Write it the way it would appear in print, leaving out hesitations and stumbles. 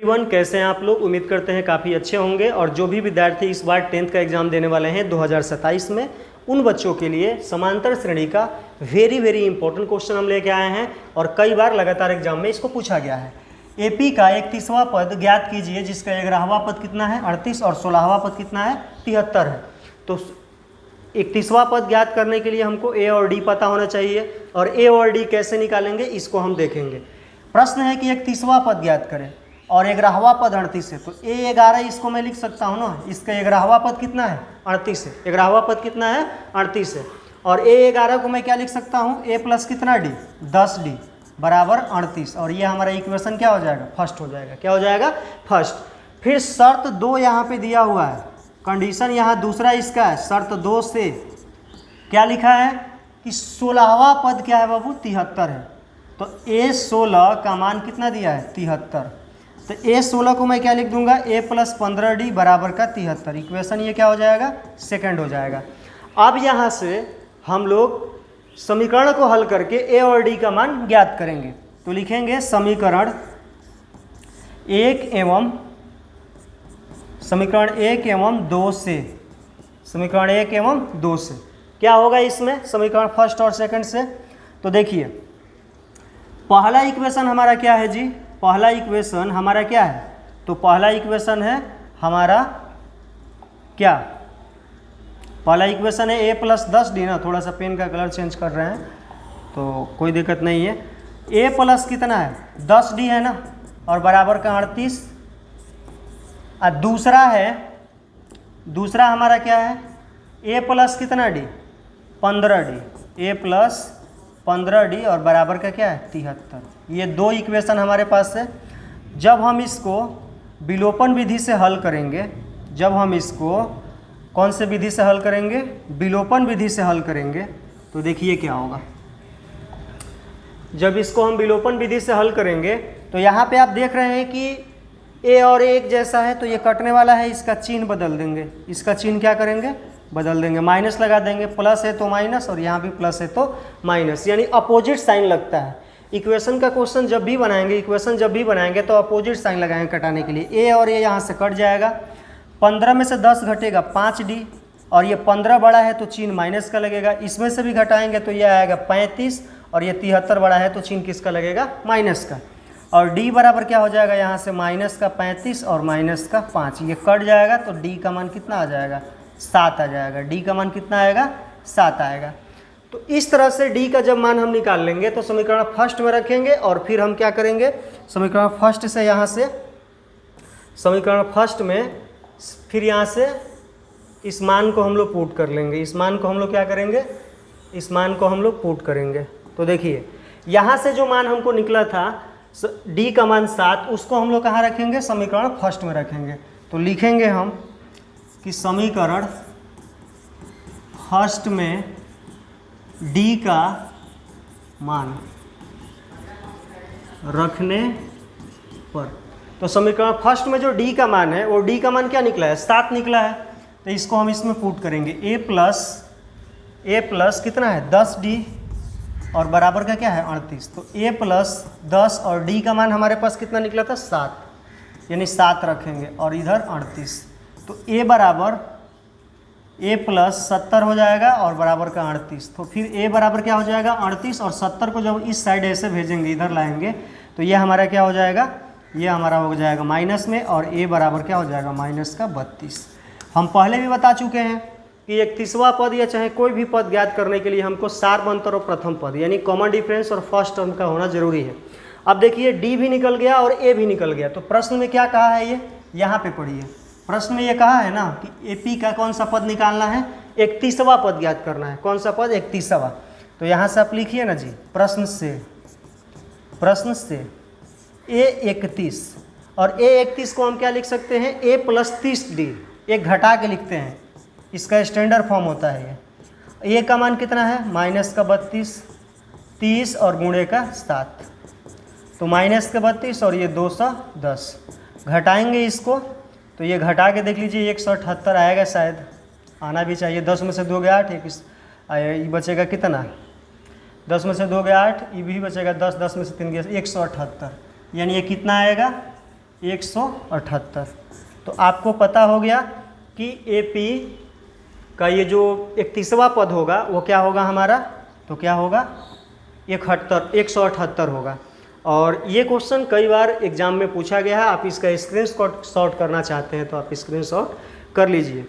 Everyone, कैसे हैं आप लोग। उम्मीद करते हैं काफ़ी अच्छे होंगे। और जो भी विद्यार्थी इस बार 10th का एग्ज़ाम देने वाले हैं 2027 में, उन बच्चों के लिए समांतर श्रेणी का वेरी इंपॉर्टेंट क्वेश्चन हम लेके आए हैं और कई बार लगातार एग्जाम में इसको पूछा गया है। एपी का 31वां पद ज्ञात कीजिए जिसका 11वां पद कितना है 38 और 16वां पद कितना है 73 है। तो 31वां पद ज्ञात करने के लिए हमको ए और डी पता होना चाहिए और ए और डी कैसे निकालेंगे इसको हम देखेंगे। प्रश्न है कि 31वां पद ज्ञात करें और 11वां पद 38 है। तो A11 इसको मैं लिख सकता हूँ ना, इसका 11वां पद कितना है 38 है। 11वां पद कितना है 38 है। और A11 को मैं क्या लिख सकता हूँ, A प्लस कितना D 10D बराबर 38। और ये हमारा इक्वेशन क्या हो जाएगा, फर्स्ट हो जाएगा। क्या हो जाएगा, फर्स्ट। फिर शर्त 2 यहाँ पे दिया हुआ है, कंडीशन यहाँ दूसरा इसका है। शर्त 2 से क्या लिखा है कि 16वां पद क्या है बाबू 73 है। तो A16 का मान कितना दिया है 73। तो A16 को मैं क्या लिख दूंगा, A प्लस 15D बराबर का 73। इक्वेशन ये क्या हो जाएगा, सेकंड हो जाएगा। अब यहाँ से हम लोग समीकरण को हल करके A और D का मान ज्ञात करेंगे। तो लिखेंगे समीकरण 1 एवं 2 से, समीकरण 1 एवं 2 से क्या होगा इसमें, समीकरण फर्स्ट और सेकंड से। तो देखिए पहला इक्वेशन हमारा क्या है जी, पहला इक्वेशन हमारा क्या है, तो पहला इक्वेशन है हमारा क्या, पहला इक्वेशन है A प्लस 10D ना। थोड़ा सा पेन का कलर चेंज कर रहे हैं तो कोई दिक्कत नहीं है। A प्लस कितना है 10D है ना और बराबर का 38। और दूसरा हमारा क्या है A प्लस कितना D 15D, A plus 15D और बराबर का क्या है 73। ये दो इक्वेशन हमारे पास है। जब हम इसको विलोपन विधि से हल करेंगे, जब हम इसको कौन से विधि से हल करेंगे, विलोपन विधि से हल करेंगे, तो देखिए क्या होगा। जब इसको हम विलोपन विधि से हल करेंगे तो यहाँ पे आप देख रहे हैं कि A और A एक जैसा है, तो ये कटने वाला है, इसका चिन्ह बदल देंगे। इसका चिन्ह क्या करेंगे, बदल देंगे, माइनस लगा देंगे। प्लस है तो माइनस और यहाँ भी प्लस है तो माइनस, यानी अपोजिट साइन लगता है। इक्वेशन का क्वेश्चन जब भी बनाएंगे, इक्वेशन जब भी बनाएंगे तो अपोजिट साइन लगाएंगे कटाने के लिए। A और A यहाँ से कट जाएगा, 15 में से 10 घटेगा 5D और ये 15 बड़ा है तो चिन्ह माइनस का लगेगा। इसमें से भी घटाएंगे तो ये आएगा 35 और ये 73 बड़ा है तो चिन्ह किसका लगेगा, माइनस का। और D बराबर क्या हो जाएगा, यहाँ से माइनस का 35 और माइनस का 5, ये कट जाएगा तो D का मान कितना आ जाएगा 7 आ जाएगा। D का मान कितना आएगा 7 आएगा। तो इस तरह से D का जब मान हम निकाल लेंगे तो समीकरण फर्स्ट में रखेंगे और फिर हम क्या करेंगे, समीकरण फर्स्ट से यहाँ से, समीकरण फर्स्ट में फिर यहाँ से इस मान को हम लोग पुट कर लेंगे। इस मान को हम लोग क्या करेंगे, इस मान को हम लोग पुट करेंगे। तो देखिए यहाँ से जो मान हमको निकला था D का मान 7, उसको हम लोग कहाँ रखेंगे, समीकरण फर्स्ट में रखेंगे। तो लिखेंगे हम कि समीकरण फर्स्ट में D का मान रखने पर, तो समीकरण फर्स्ट में जो D का मान है वो D का मान क्या निकला है 7 निकला है। तो इसको हम इसमें पुट करेंगे, A प्लस कितना है 10D और बराबर का क्या है 38। तो A प्लस 10 और D का मान हमारे पास कितना निकला था 7, यानी 7 रखेंगे और इधर 38। तो A बराबर A प्लस 70 हो जाएगा और बराबर का 38। तो फिर A बराबर क्या हो जाएगा 38 और 70 को जब इस साइड ऐसे भेजेंगे, इधर लाएंगे, तो ये हमारा क्या हो जाएगा, ये हमारा हो जाएगा माइनस में और A बराबर क्या हो जाएगा माइनस का 32। हम पहले भी बता चुके हैं कि 31वां पद या चाहे कोई भी पद ज्ञात करने के लिए हमको सार अंतर और प्रथम पद यानी कॉमन डिफरेंस और फर्स्ट टर्म का होना जरूरी है। अब देखिए D भी निकल गया और A भी निकल गया। तो प्रश्न में क्या कहा है, ये यहाँ पे पढ़िए। प्रश्न में ये कहा है ना कि AP का कौन सा पद निकालना है, 31वां पद ज्ञात करना है। कौन सा पद, 31वां। तो यहाँ से आप लिखिए ना जी, प्रश्न से A31 और A31 को हम क्या लिख सकते हैं, A प्लस 30D, एक घटा के लिखते हैं, इसका स्टैंडर्ड फॉर्म होता है ये। A का मान कितना है माइनस का 32, 30 और गुणे का 7, तो माइनस का 32 और ये 210। घटाएंगे इसको तो ये घटा के देख लीजिए 178 आएगा, शायद आना भी चाहिए। 10 में से 2 गया 8, ये बचेगा कितना, 10 में से 2 गया 8, ये भी बचेगा 10, 10 में से 3 गया 178, यानी ये कितना आएगा 178। तो आपको पता हो गया कि AP का ये जो 31वां पद होगा वो क्या होगा हमारा, तो क्या होगा 178 होगा। और ये क्वेश्चन कई बार एग्जाम में पूछा गया है, आप इसका स्क्रीनशॉट करना चाहते हैं तो आप स्क्रीनशॉट कर लीजिए।